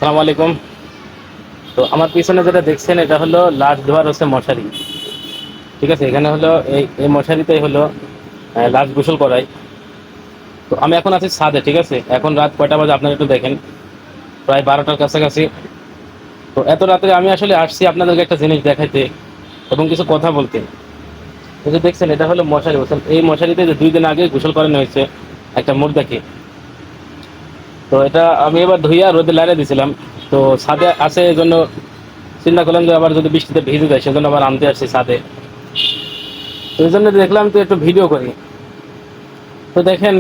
আসসালামু আলাইকুম। তো আমার পিছনে যেটা দেখছেন এটা হলো লাশ ধোয়ার হচ্ছে মশারি। ঠিক আছে, এখানে হলো এই এই মশারিতেই হলো লাশ গোসল করাই। তো আমি এখন আছি ছাদে। ঠিক আছে, এখন রাত কয়টা বাজে আপনারা একটু দেখেন, প্রায় 12টার কাছাকাছি। তো এত রাত্রে আমি আসলে আসছি আপনাদেরকে একটা জিনিস দেখাইতে এবং কিছু কথা বলতে। এই যে দেখছেন এটা হলো মশারি, বলছেন এই মশারিতে যে 2 দিন আগে গোসল করানো হয়েছে একটা মুর্দাকে। তো এটা আমি এবার ধুইয়া রোদে লাইরে দিছিলাম। তো ছাদে আছে এই জন্য চিন্তা করলাম যে আবার যদি বৃষ্টিতে ভিজে যায় সেজন্য আবার আনতে আসছি ছাদে। তো এই জন্য দেখলাম তো একটু ভিডিও করি। তো দেখেন,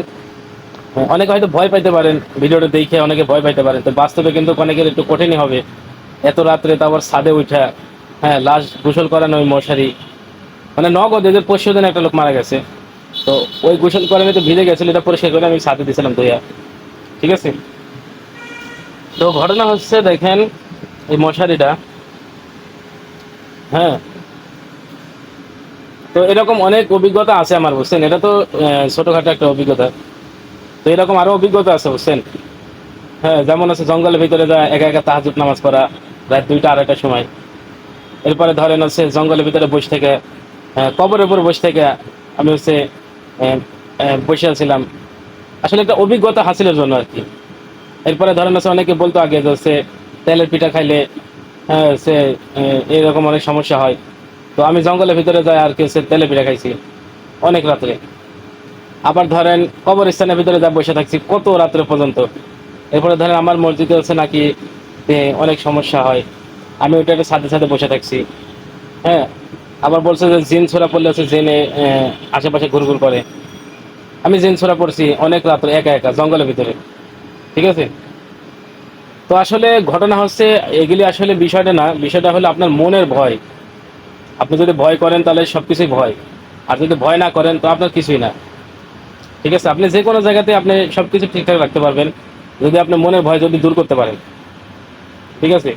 অনেকে হয়তো ভয় পাইতে পারেন, ভিডিওটা দেখে অনেকে ভয় পাইতে পারেন, তো বাস্তবে কিন্তু অনেকের একটু কঠিনই হবে। এত রাত্রে তো আবার ছাদে উঠা, হ্যাঁ, লাশ গোসল করানো ওই মশারি, মানে নগদ এদের পরশু দিন একটা লোক মারা গেছে। তো ওই গোসল করানো তো ভিজে গেছিল, এটা পরিষ্কার করে আমি ছাদে দিয়েছিলাম ধুইয়া। ঠিক আছে, তো ঘটনা হচ্ছে দেখেন এই মশারিটা, হ্যাঁ, তো এরকম অনেক অভিজ্ঞতা আছে আমার, বুঝছেন, এটা তো ছোটখাটো একটা অভিজ্ঞতা। তো এরকম আরো অভিজ্ঞতা আছে, বুঝছেন। হ্যাঁ, যেমন আছে জঙ্গলের ভিতরে যা একা একা তাহাজ্জুদ নামাজ পড়া রাত 2টা 2:30টার সময়। এরপরে ধরেন হচ্ছে জঙ্গলের ভিতরে বসে থেকে, কবরের উপর বসে থেকে আমি হচ্ছে বসে আছিলাম, আসলে একটা অভিজ্ঞতা হাসিলের জন্য আর কি। এরপরে ধরেন হচ্ছে অনেকে বলতো আগে যে হচ্ছে তেলের পিঠা খাইলে, হ্যাঁ, সে এরকম অনেক সমস্যা হয়। তো আমি জঙ্গলের ভিতরে যাই আর কি হচ্ছে তেলের পিঠা খাইছি অনেক রাত্রে। আবার ধরেন কবরস্থানের ভিতরে যা বসে থাকছি কত রাত্রে পর্যন্ত। এরপরে ধরেন আমার মসজিদে হচ্ছে নাকি অনেক সমস্যা হয়, আমি ওইটাকে সাথে সাথে বসে থাকছি। হ্যাঁ, আবার বলছে যে জিন ছোড়া পড়লে হচ্ছে জেনে আশেপাশে ঘুরঘুর করে। আমি জিন ছোড়া পড়ছি অনেক রাত্রে একা একা জঙ্গলের ভিতরে। ঠিক আছে, তো আসলে ঘটনা হচ্ছে এগুলি আসলে বিষয়টা না, বিষয়টা হলো আপনার মনের ভয়। আপনি যদি ভয় করেন তাহলে সবকিছুই ভয়, আর যদি ভয় না করেন তো আপনার কিছুই না। ঠিক আছে, আপনি যে কোনো জায়গাতে আপনি সবকিছু ঠিকঠাক রাখতে পারবেন যদি আপনি মনের ভয় যদি দূর করতে পারেন। ঠিক আছে,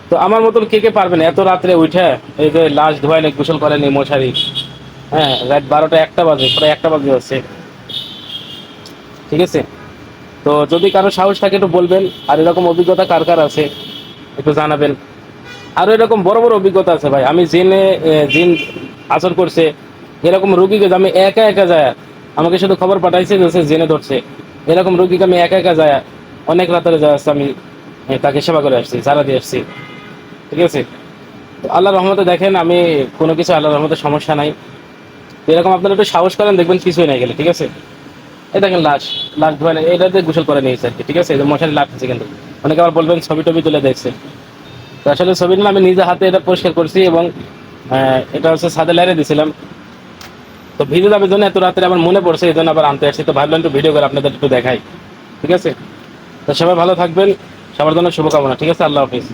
তো আমার মতন কে কে পারবেন এত রাত্রে উঠে এই যে লাশ ধোয়াইলে গোসল করেনি মশারি, হ্যাঁ, রাত 12টা 1টা বাজে, প্রায় 1টা বাজে হচ্ছে। ঠিক আছে, তো যদি কারো সাহস থাকে একটু বলবেন, আর এরকম অভিজ্ঞতা কার কার আছে একটু জানাবেন। আরো এরকম বড় বড় অভিজ্ঞতা আছে ভাই, আমি জেনে জিন আসর করছে এরকম রুগীকে যে আমি একা একা যায়, আমাকে শুধু খবর পাঠাইছে যে সে জেনে ধরছে, এরকম রুগীকে আমি একা একা যায় অনেক রাত্রে যায় আসছে, আমি তাকে সেবা করে আসছি, সারা দিয়ে আসছি। ঠিক আছে, তো আল্লাহর রহমতে দেখেন আমি কোনো কিছু আল্লাহর রহমতে সমস্যা নাই। তো এরকম আপনারা একটু সাহস করেন, দেখবেন কিছুই নাই গেলে। ঠিক আছে, এই দেখেন লাশ, লাশ ধোয়া নেই, এটাতে গোসল করে নিয়েছে আর কি। ঠিক আছে, এই যে মশারি লাগতেছে কিন্তু অনেকে আবার বলবেন ছবি টবি তুলে দেখছে। তো আসলে ছবি নিলে আমি নিজে হাতে এটা পরিষ্কার করছি এবং এটা হচ্ছে ছাদে লাইরে দিয়েছিলাম। তো ভিজে যাবে জন্য এত রাত্রে আমার মনে পড়ছে, এই জন্য আবার আনতে আসছি। তো ভাবলাম একটু ভিডিও করে আপনাদের একটু দেখাই। ঠিক আছে, তো সবাই ভালো থাকবেন, সবার জন্য শুভকামনা। ঠিক আছে, আল্লাহ হাফিজ।